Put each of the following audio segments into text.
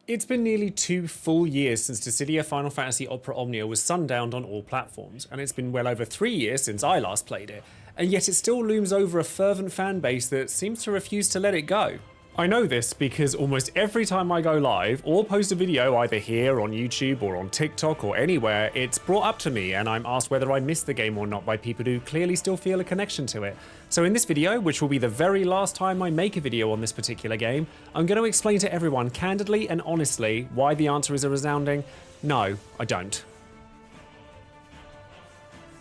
It's been nearly 2 full years since Dissidia Final Fantasy Opera Omnia was sundowned on all platforms, and it's been well over 3 years since I last played it, and yet it still looms over a fervent fanbase that seems to refuse to let it go. I know this because almost every time I go live or post a video either here on YouTube or on TikTok or anywhere, it's brought up to me and I'm asked whether I missed the game or not by people who clearly still feel a connection to it. So in this video, which will be the very last time I make a video on this particular game, I'm going to explain to everyone candidly and honestly why the answer is a resounding no, I don't.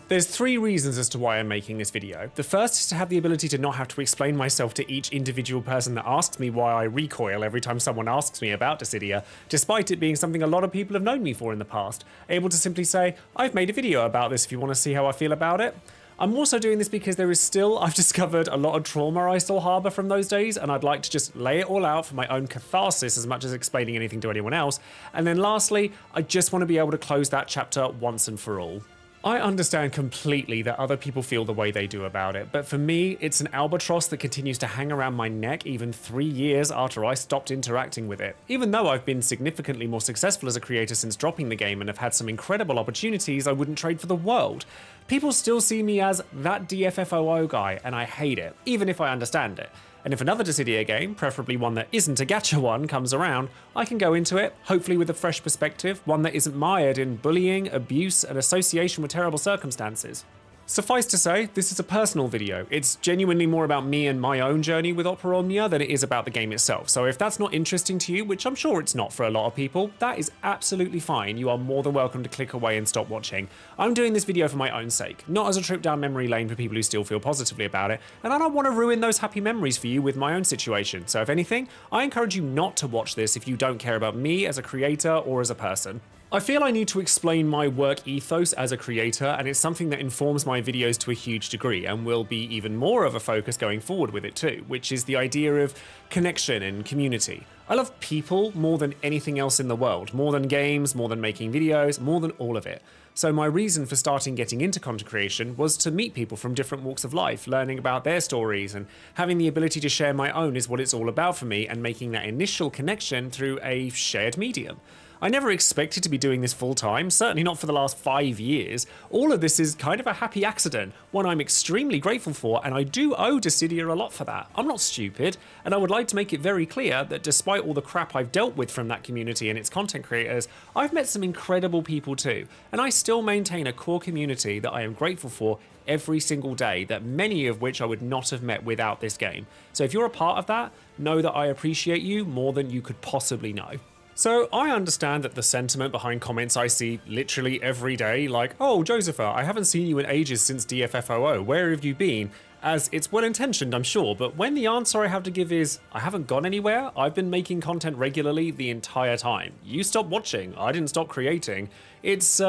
There's 3 reasons as to why I'm making this video. The first is to have the ability to not have to explain myself to each individual person that asks me why I recoil every time someone asks me about Dissidia, despite it being something a lot of people have known me for in the past. Able to simply say, I've made a video about this if you want to see how I feel about it. I'm also doing this because I've discovered a lot of trauma I still harbour from those days, and I'd like to just lay it all out for my own catharsis as much as explaining anything to anyone else. And then lastly, I just want to be able to close that chapter once and for all. I understand completely that other people feel the way they do about it, but for me, it's an albatross that continues to hang around my neck even 3 years after I stopped interacting with it. Even though I've been significantly more successful as a creator since dropping the game and have had some incredible opportunities I wouldn't trade for the world, people still see me as that DFFOO guy, and I hate it, even if I understand it. And if another Dissidia game, preferably one that isn't a gacha one, comes around, I can go into it, hopefully with a fresh perspective, one that isn't mired in bullying, abuse, and association with terrible circumstances. Suffice to say, this is a personal video. It's genuinely more about me and my own journey with Opera Omnia than it is about the game itself. So if that's not interesting to you, which I'm sure it's not for a lot of people, that is absolutely fine. You are more than welcome to click away and stop watching. I'm doing this video for my own sake, not as a trip down memory lane for people who still feel positively about it, and I don't want to ruin those happy memories for you with my own situation. So if anything, I encourage you not to watch this if you don't care about me as a creator or as a person. I feel I need to explain my work ethos as a creator, and it's something that informs my videos to a huge degree and will be even more of a focus going forward with it too, which is the idea of connection and community. I love people more than anything else in the world, more than games, more than making videos, more than all of it. So my reason for starting getting into content creation was to meet people from different walks of life, learning about their stories, and having the ability to share my own is what it's all about for me, and making that initial connection through a shared medium. I never expected to be doing this full time, certainly not for the last 5 years. All of this is kind of a happy accident, one I'm extremely grateful for, and I do owe Dissidia a lot for that. I'm not stupid, and I would like to make it very clear that despite all the crap I've dealt with from that community and its content creators, I've met some incredible people too, and I still maintain a core community that I am grateful for every single day, that many of which I would not have met without this game. So if you're a part of that, know that I appreciate you more than you could possibly know. So I understand that the sentiment behind comments I see literally every day, like, oh, Joesephyr, I haven't seen you in ages since DFFOO, where have you been? As it's well intentioned, I'm sure, but when the answer I have to give is, I haven't gone anywhere, I've been making content regularly the entire time. You stopped watching, I didn't stop creating. It's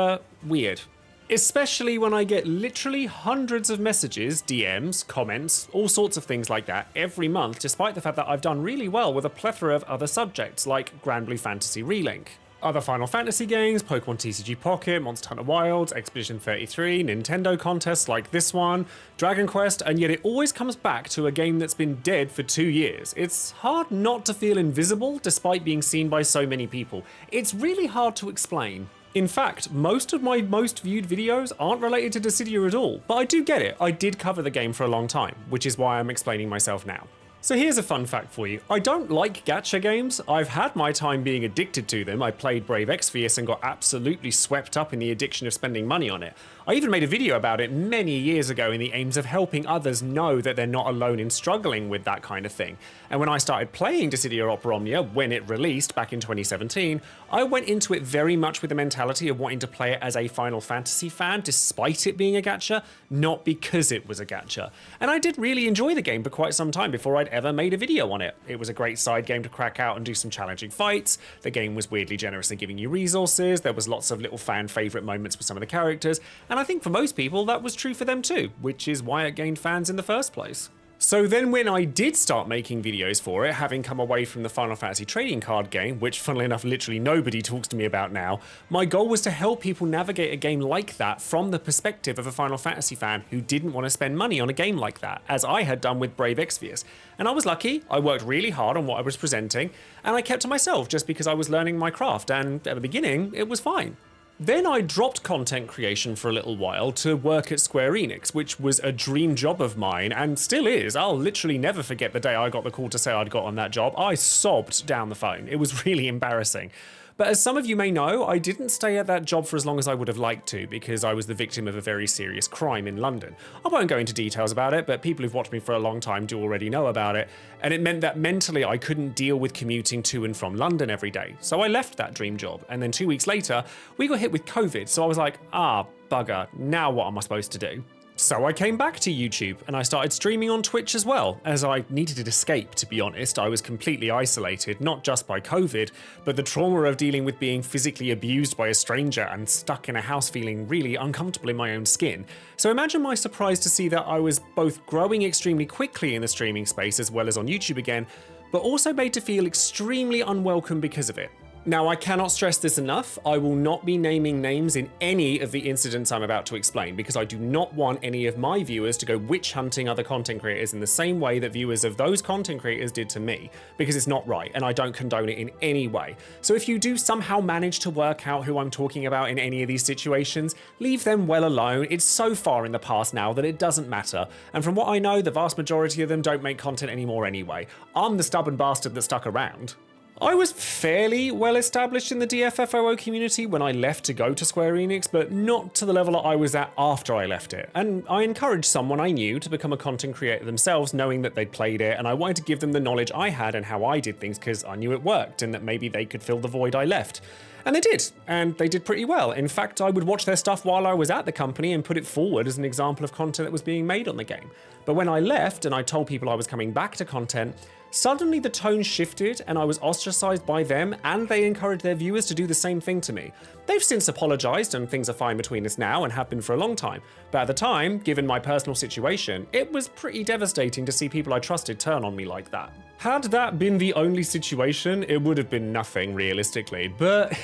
weird. Especially when I get literally hundreds of messages, DMs, comments, all sorts of things like that every month, despite the fact that I've done really well with a plethora of other subjects like Grand Blue Fantasy Relink, other Final Fantasy games, Pokemon TCG Pocket, Monster Hunter Wilds, Expedition 33, Nintendo contests like this one, Dragon Quest, and yet it always comes back to a game that's been dead for 2 years. It's hard not to feel invisible despite being seen by so many people. It's really hard to explain. In fact, most of my most viewed videos aren't related to Dissidia at all, but I do get it. I did cover the game for a long time, which is why I'm explaining myself now. So here's a fun fact for you. I don't like gacha games. I've had my time being addicted to them. I played Brave Exvius and got absolutely swept up in the addiction of spending money on it. I even made a video about it many years ago in the aims of helping others know that they're not alone in struggling with that kind of thing. And when I started playing Dissidia Opera Omnia, when it released back in 2017, I went into it very much with the mentality of wanting to play it as a Final Fantasy fan, despite it being a gacha, not because it was a gacha. And I did really enjoy the game for quite some time before I'd ever made a video on it. It was a great side game to crack out and do some challenging fights. The game was weirdly generous in giving you resources. There was lots of little fan favorite moments with some of the characters. And I think for most people that was true for them too, which is why it gained fans in the first place. So then when I did start making videos for it, having come away from the Final Fantasy trading card game, which funnily enough literally nobody talks to me about now, my goal was to help people navigate a game like that from the perspective of a Final Fantasy fan who didn't want to spend money on a game like that, as I had done with Brave Exvius. And I was lucky, I worked really hard on what I was presenting, and I kept to myself just because I was learning my craft, and at the beginning, it was fine. Then I dropped content creation for a little while to work at Square Enix, which was a dream job of mine and still is. I'll literally never forget the day I got the call to say I'd got on that job. I sobbed down the phone. It was really embarrassing. But as some of you may know, I didn't stay at that job for as long as I would have liked to because I was the victim of a very serious crime in London. I won't go into details about it, but people who've watched me for a long time do already know about it. And it meant that mentally I couldn't deal with commuting to and from London every day. So I left that dream job. And then 2 weeks later, we got hit with COVID. So I was like, bugger, now what am I supposed to do? So I came back to YouTube and I started streaming on Twitch as well, as I needed an escape, to be honest. I was completely isolated, not just by COVID, but the trauma of dealing with being physically abused by a stranger and stuck in a house feeling really uncomfortable in my own skin. So imagine my surprise to see that I was both growing extremely quickly in the streaming space as well as on YouTube again, but also made to feel extremely unwelcome because of it. Now, I cannot stress this enough. I will not be naming names in any of the incidents I'm about to explain because I do not want any of my viewers to go witch hunting other content creators in the same way that viewers of those content creators did to me, because it's not right and I don't condone it in any way. So if you do somehow manage to work out who I'm talking about in any of these situations, leave them well alone. It's so far in the past now that it doesn't matter. And from what I know, the vast majority of them don't make content anymore anyway. I'm the stubborn bastard that stuck around. I was fairly well established in the DFFOO community when I left to go to Square Enix, but not to the level that I was at after I left it. And I encouraged someone I knew to become a content creator themselves, knowing that they'd played it, and I wanted to give them the knowledge I had and how I did things because I knew it worked and that maybe they could fill the void I left. And they did, and they did pretty well. In fact, I would watch their stuff while I was at the company and put it forward as an example of content that was being made on the game. But when I left and I told people I was coming back to content, suddenly the tone shifted and I was ostracized by them, and they encouraged their viewers to do the same thing to me. They've since apologized and things are fine between us now and have been for a long time. But at the time, given my personal situation, it was pretty devastating to see people I trusted turn on me like that. Had that been the only situation, it would have been nothing realistically, but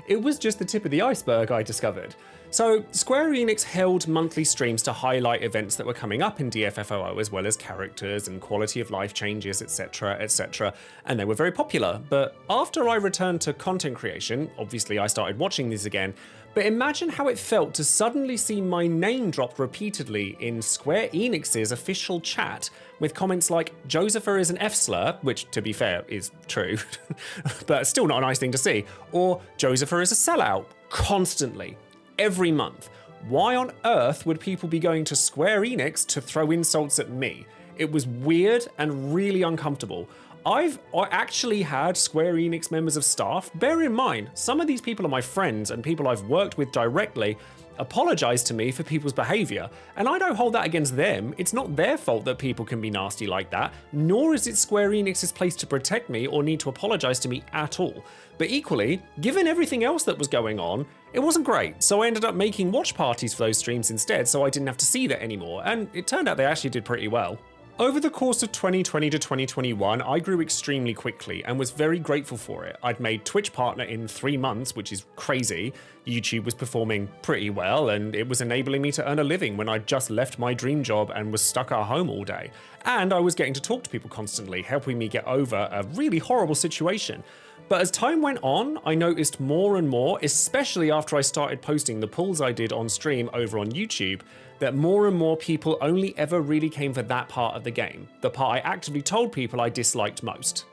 it was just the tip of the iceberg, I discovered. So Square Enix held monthly streams to highlight events that were coming up in DFFOO, as well as characters and quality of life changes, etc, and they were very popular. But after I returned to content creation, obviously I started watching these again, but imagine how it felt to suddenly see my name dropped repeatedly in Square Enix's official chat with comments like, Joesephyr is an F-slur, which to be fair is true, but still not a nice thing to see, or Joesephyr is a sellout, constantly. Every month. Why on earth would people be going to Square Enix to throw insults at me? It was weird and really uncomfortable. I actually had Square Enix members of staff, bear in mind, some of these people are my friends and people I've worked with directly, apologize to me for people's behavior. And I don't hold that against them. It's not their fault that people can be nasty like that, nor is it Square Enix's place to protect me or need to apologize to me at all. But equally, given everything else that was going on, it wasn't great. So I ended up making watch parties for those streams instead, so I didn't have to see that anymore. And it turned out they actually did pretty well. Over the course of 2020 to 2021, I grew extremely quickly and was very grateful for it. I'd made Twitch partner in 3 months, which is crazy. YouTube was performing pretty well, and it was enabling me to earn a living when I'd just left my dream job and was stuck at home all day. And I was getting to talk to people constantly, helping me get over a really horrible situation. But as time went on, I noticed more and more, especially after I started posting the pulls I did on stream over on YouTube, that more and more people only ever really came for that part of the game, the part I actively told people I disliked most.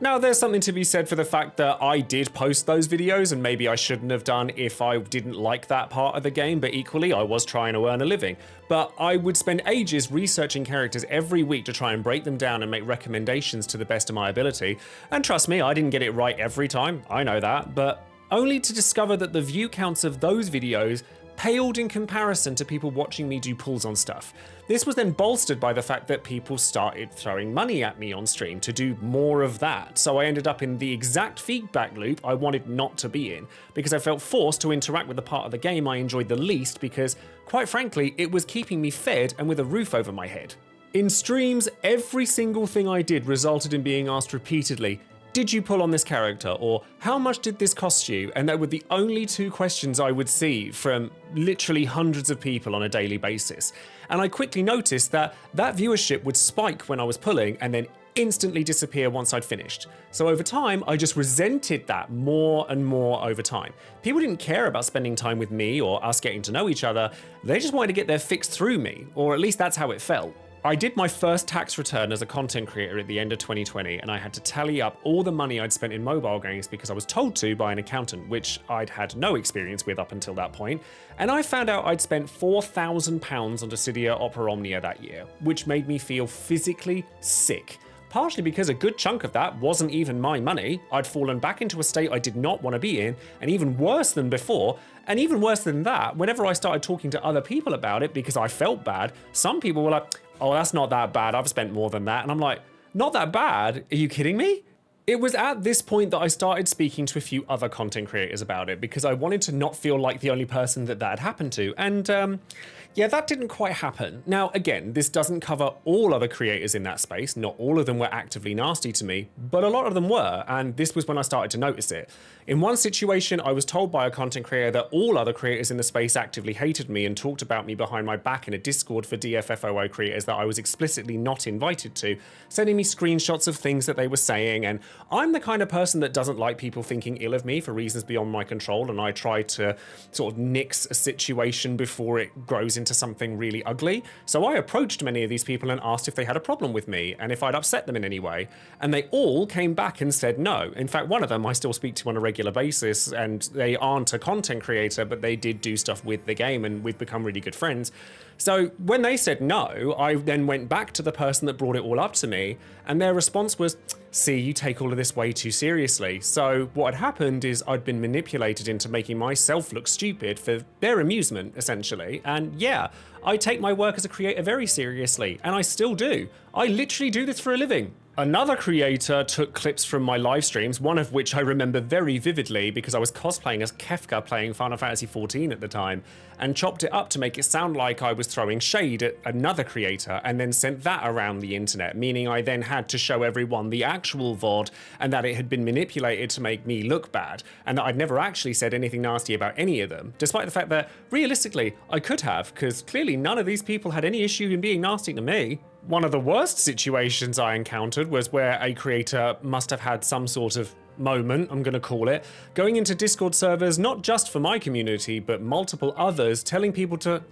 Now, there's something to be said for the fact that I did post those videos, and maybe I shouldn't have done if I didn't like that part of the game, but equally I was trying to earn a living. But I would spend ages researching characters every week to try and break them down and make recommendations to the best of my ability. And trust me, I didn't get it right every time, I know that, but only to discover that the view counts of those videos paled in comparison to people watching me do pulls on stuff. This was then bolstered by the fact that people started throwing money at me on stream to do more of that, so I ended up in the exact feedback loop I wanted not to be in, because I felt forced to interact with the part of the game I enjoyed the least because, quite frankly, it was keeping me fed and with a roof over my head. In streams, every single thing I did resulted in being asked repeatedly, did you pull on this character? Or how much did this cost you? And they were the only two questions I would see from literally hundreds of people on a daily basis. And I quickly noticed that viewership would spike when I was pulling and then instantly disappear once I'd finished. So over time, I just resented that more and more over time. People didn't care about spending time with me or us getting to know each other. They just wanted to get their fix through me, or at least that's how it felt. I did my first tax return as a content creator at the end of 2020, and I had to tally up all the money I'd spent in mobile games because I was told to by an accountant, which I'd had no experience with up until that point. And I found out I'd spent £4,000 on Dissidia Omnia that year, which made me feel physically sick. Partially because a good chunk of that wasn't even my money. I'd fallen back into a state I did not want to be in, and even worse than before. And even worse than that, whenever I started talking to other people about it because I felt bad, some people were like, oh, that's not that bad, I've spent more than that. And I'm like, not that bad? Are you kidding me? It was at this point that I started speaking to a few other content creators about it because I wanted to not feel like the only person that had happened to. And yeah, that didn't quite happen. Now, again, this doesn't cover all other creators in that space. Not all of them were actively nasty to me, but a lot of them were. And this was when I started to notice it. In one situation, I was told by a content creator that all other creators in the space actively hated me and talked about me behind my back in a Discord for DFFOO creators that I was explicitly not invited to, sending me screenshots of things that they were saying. And I'm the kind of person that doesn't like people thinking ill of me for reasons beyond my control, and I try to sort of nix a situation before it grows into something really ugly. So I approached many of these people and asked if they had a problem with me and if I'd upset them in any way. And they all came back and said no. In fact, one of them I still speak to on a regular basis, and they aren't a content creator, but they did do stuff with the game and we've become really good friends. So when they said no, I then went back to the person that brought it all up to me, and their response was, see, you take all of this way too seriously. So what had happened is I'd been manipulated into making myself look stupid for their amusement, essentially. And yeah, I take my work as a creator very seriously, and I still do. I literally do this for a living. Another creator took clips from my live streams, one of which I remember very vividly because I was cosplaying as Kefka playing Final Fantasy XIV at the time, and chopped it up to make it sound like I was throwing shade at another creator, and then sent that around the internet, meaning I then had to show everyone the actual VOD and that it had been manipulated to make me look bad, and that I'd never actually said anything nasty about any of them, despite the fact that, realistically, I could have, because clearly none of these people had any issue in being nasty to me. One of the worst situations I encountered was where a creator must have had some sort of moment, I'm going to call it, going into Discord servers, not just for my community, but multiple others, telling people to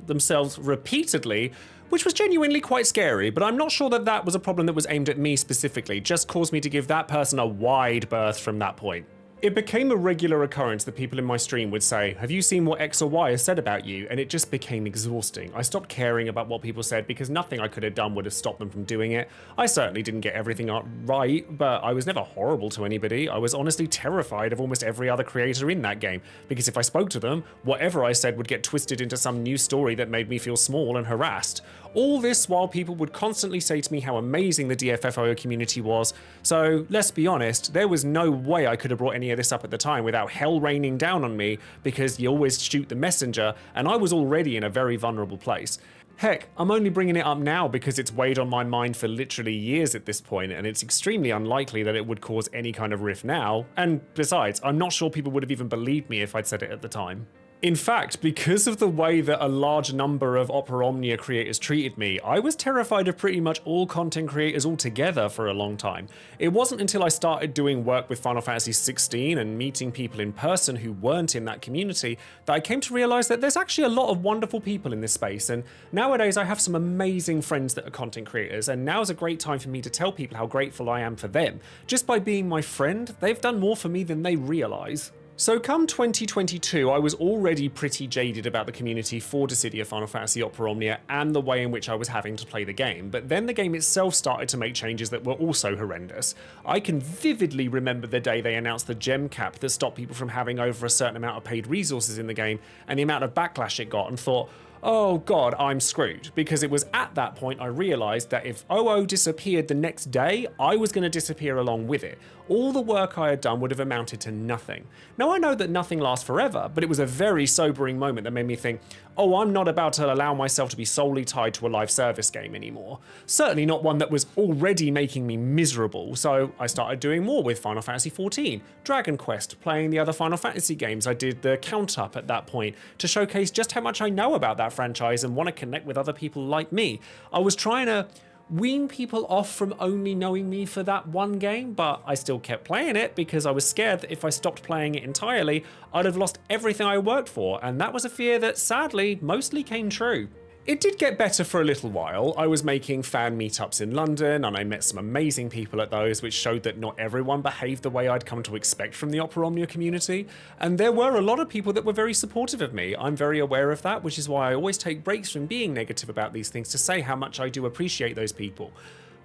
themselves repeatedly, which was genuinely quite scary, but I'm not sure that that was a problem that was aimed at me specifically, just caused me to give that person a wide berth from that point. It became a regular occurrence that people in my stream would say, have you seen what X or Y has said about you? And it just became exhausting. I stopped caring about what people said because nothing I could have done would have stopped them from doing it. I certainly didn't get everything right, but I was never horrible to anybody. I was honestly terrified of almost every other creator in that game, because if I spoke to them, whatever I said would get twisted into some new story that made me feel small and harassed. All this while people would constantly say to me how amazing the DFFOO community was. So let's be honest, there was no way I could have brought any of this up at the time without hell raining down on me, because you always shoot the messenger, and I was already in a very vulnerable place. Heck, I'm only bringing it up now because it's weighed on my mind for literally years at this point, and it's extremely unlikely that it would cause any kind of rift now. And besides, I'm not sure people would have even believed me if I'd said it at the time. In fact, because of the way that a large number of Omnia creators treated me, I was terrified of pretty much all content creators altogether for a long time. It wasn't until I started doing work with Final Fantasy XVI and meeting people in person who weren't in that community that I came to realize that there's actually a lot of wonderful people in this space, and nowadays I have some amazing friends that are content creators, and now is a great time for me to tell people how grateful I am for them. Just by being my friend, they've done more for me than they realize. So come 2022, I was already pretty jaded about the community for Dissidia Final Fantasy Omnia and the way in which I was having to play the game, but then the game itself started to make changes that were also horrendous. I can vividly remember the day they announced the gem cap that stopped people from having over a certain amount of paid resources in the game, and the amount of backlash it got, and thought, oh god, I'm screwed. Because it was at that point I realised that if OO disappeared the next day, I was going to disappear along with it. All the work I had done would have amounted to nothing. Now I know that nothing lasts forever, but it was a very sobering moment that made me think, oh, I'm not about to allow myself to be solely tied to a live service game anymore. Certainly not one that was already making me miserable, so I started doing more with Final Fantasy XIV, Dragon Quest, playing the other Final Fantasy games. I did the count up at that point to showcase just how much I know about that franchise and want to connect with other people like me. I was trying to wean people off from only knowing me for that one game, but I still kept playing it because I was scared that if I stopped playing it entirely, I'd have lost everything I worked for, and that was a fear that sadly mostly came true. It did get better for a little while. I was making fan meetups in London and I met some amazing people at those, which showed that not everyone behaved the way I'd come to expect from the Opera Omnia community. And there were a lot of people that were very supportive of me. I'm very aware of that, which is why I always take breaks from being negative about these things to say how much I do appreciate those people.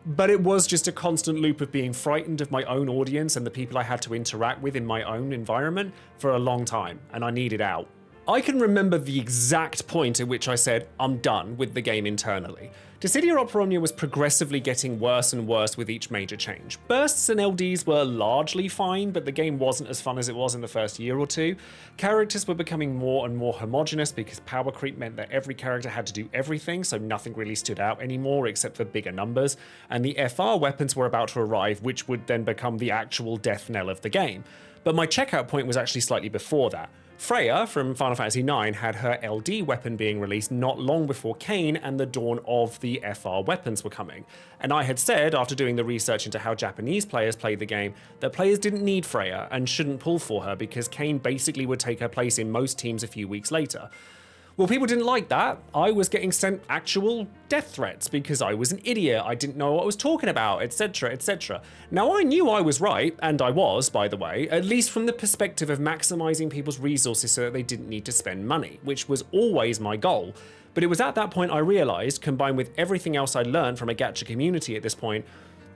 But it was just a constant loop of being frightened of my own audience and the people I had to interact with in my own environment for a long time, and I needed out. I can remember the exact point at which I said, I'm done with the game internally. Dissidia Opera Omnia was progressively getting worse and worse with each major change. Bursts and LDs were largely fine, but the game wasn't as fun as it was in the first year or two. Characters were becoming more and more homogenous because power creep meant that every character had to do everything, so nothing really stood out anymore except for bigger numbers. And the FR weapons were about to arrive, which would then become the actual death knell of the game. But my checkout point was actually slightly before that. Freya from Final Fantasy IX had her LD weapon being released not long before Kain and the dawn of the FR weapons were coming. And I had said, after doing the research into how Japanese players played the game, that players didn't need Freya and shouldn't pull for her because Kain basically would take her place in most teams a few weeks later. Well, people didn't like that. I was getting sent actual death threats because I was an idiot, I didn't know what I was talking about, etc, etc. Now I knew I was right, and I was, by the way, at least from the perspective of maximizing people's resources so that they didn't need to spend money, which was always my goal. But it was at that point I realized, combined with everything else I'd learned from a gacha community at this point,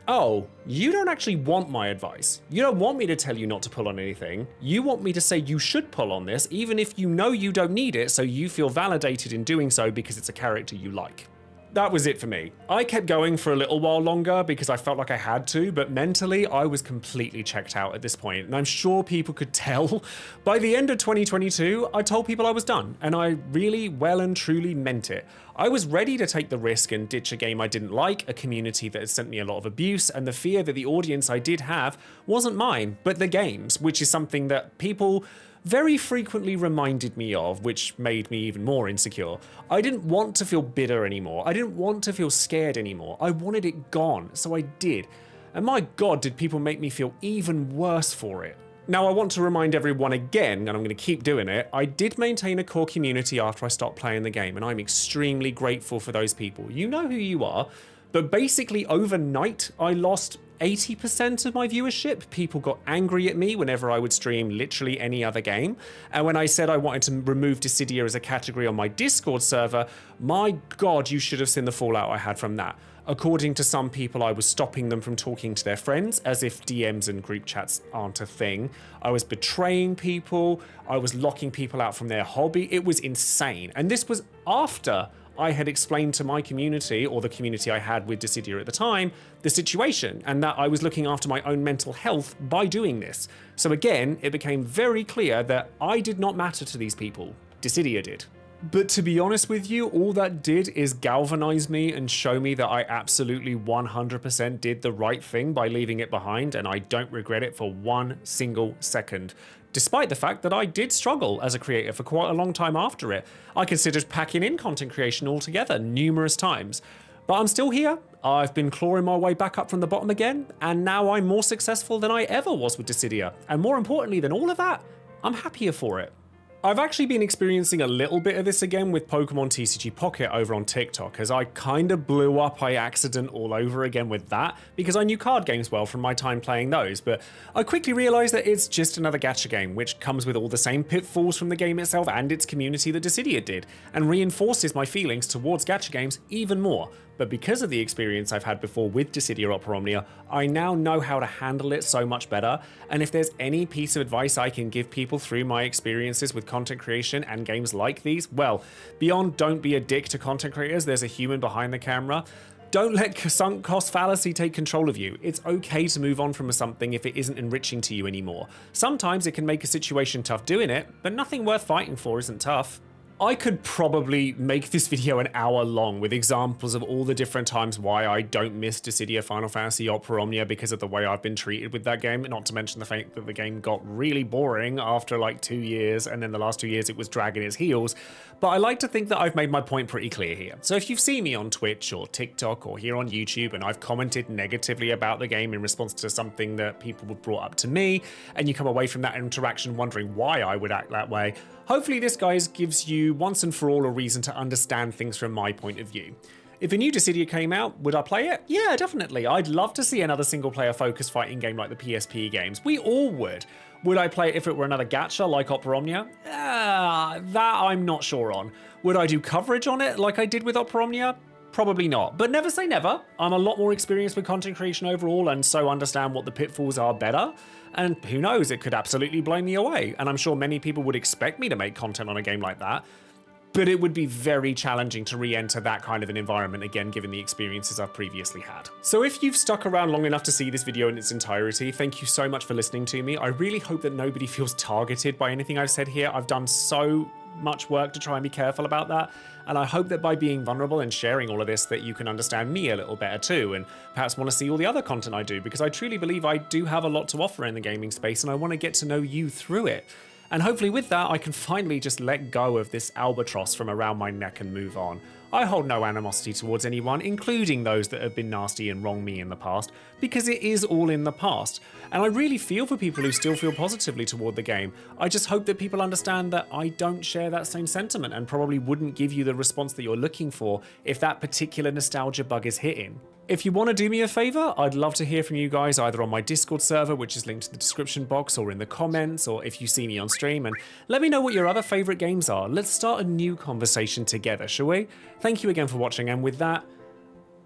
oh, you don't actually want my advice. You don't want me to tell you not to pull on anything. You want me to say you should pull on this, even if you know you don't need it, so you feel validated in doing so because it's a character you like. That was it for me. I kept going for a little while longer because I felt like I had to, but mentally I was completely checked out at this point, and I'm sure people could tell. By the end of 2022, I told people I was done, and I really well and truly meant it. I was ready to take the risk and ditch a game I didn't like, a community that had sent me a lot of abuse, and the fear that the audience I did have wasn't mine, but the game's, which is something that people very frequently reminded me of, which made me even more insecure. I didn't want to feel bitter anymore. I didn't want to feel scared anymore. I wanted it gone, so I did. And my god, did people make me feel even worse for it. Now, I want to remind everyone again, and I'm going to keep doing it, I did maintain a core community after I stopped playing the game, and I'm extremely grateful for those people. You know who you are, but basically overnight, I lost 80% of my viewership. People got angry at me whenever I would stream literally any other game. And when I said I wanted to remove Dissidia as a category on my Discord server, my god, you should have seen the fallout I had from that. According to some people, I was stopping them from talking to their friends, as if DMs and group chats aren't a thing. I was betraying people. I was locking people out from their hobby. It was insane. And this was after I had explained to my community, or the community I had with Dissidia at the time, the situation, and that I was looking after my own mental health by doing this. So again, it became very clear that I did not matter to these people. Dissidia did. But to be honest with you, all that did is galvanize me and show me that I absolutely 100% did the right thing by leaving it behind, and I don't regret it for one single second. Despite the fact that I did struggle as a creator for quite a long time after it. I considered packing in content creation altogether numerous times. But I'm still here. I've been clawing my way back up from the bottom again, and now I'm more successful than I ever was with Dissidia. And more importantly than all of that, I'm happier for it. I've actually been experiencing a little bit of this again with Pokemon TCG Pocket over on TikTok, as I kind of blew up by accident all over again with that, because I knew card games well from my time playing those, but I quickly realised that it's just another gacha game, which comes with all the same pitfalls from the game itself and its community that Dissidia did, and reinforces my feelings towards gacha games even more. But because of the experience I've had before with Dissidia Opera Omnia, I now know how to handle it so much better, and if there's any piece of advice I can give people through my experiences with content creation and games like these? Well, beyond don't be a dick to content creators, there's a human behind the camera. Don't let sunk cost fallacy take control of you. It's okay to move on from something if it isn't enriching to you anymore. Sometimes it can make a situation tough doing it, but nothing worth fighting for isn't tough. I could probably make this video an hour long with examples of all the different times why I don't miss Dissidia, Final Fantasy, Opera Omnia because of the way I've been treated with that game, not to mention the fact that the game got really boring after like 2 years, and then the last 2 years it was dragging its heels. But I like to think that I've made my point pretty clear here. So if you've seen me on Twitch or TikTok or here on YouTube and I've commented negatively about the game in response to something that people have brought up to me, and you come away from that interaction wondering why I would act that way, hopefully this, guys, gives you once and for all a reason to understand things from my point of view. If a new Dissidia came out, would I play it? Yeah, definitely. I'd love to see another single-player focused fighting game like the PSP games. We all would. Would I play it if it were another gacha like Opera Omnia? That I'm not sure on. Would I do coverage on it like I did with Opera Omnia? Probably not, but never say never. I'm a lot more experienced with content creation overall and so understand what the pitfalls are better. And who knows, it could absolutely blow me away. And I'm sure many people would expect me to make content on a game like that. But it would be very challenging to re-enter that kind of an environment again, given the experiences I've previously had. So if you've stuck around long enough to see this video in its entirety, thank you so much for listening to me. I really hope that nobody feels targeted by anything I've said here. I've done so much work to try and be careful about that. And I hope that by being vulnerable and sharing all of this, that you can understand me a little better too, and perhaps want to see all the other content I do, because I truly believe I do have a lot to offer in the gaming space and I want to get to know you through it. And hopefully with that, I can finally just let go of this albatross from around my neck and move on. I hold no animosity towards anyone, including those that have been nasty and wronged me in the past, because it is all in the past. And I really feel for people who still feel positively toward the game. I just hope that people understand that I don't share that same sentiment and probably wouldn't give you the response that you're looking for if that particular nostalgia bug is hitting. If you want to do me a favor, I'd love to hear from you guys either on my Discord server, which is linked in the description box, or in the comments, or if you see me on stream, and let me know what your other favorite games are. Let's start a new conversation together, shall we? Thank you again for watching, and with that,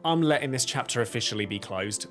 I'm letting this chapter officially be closed.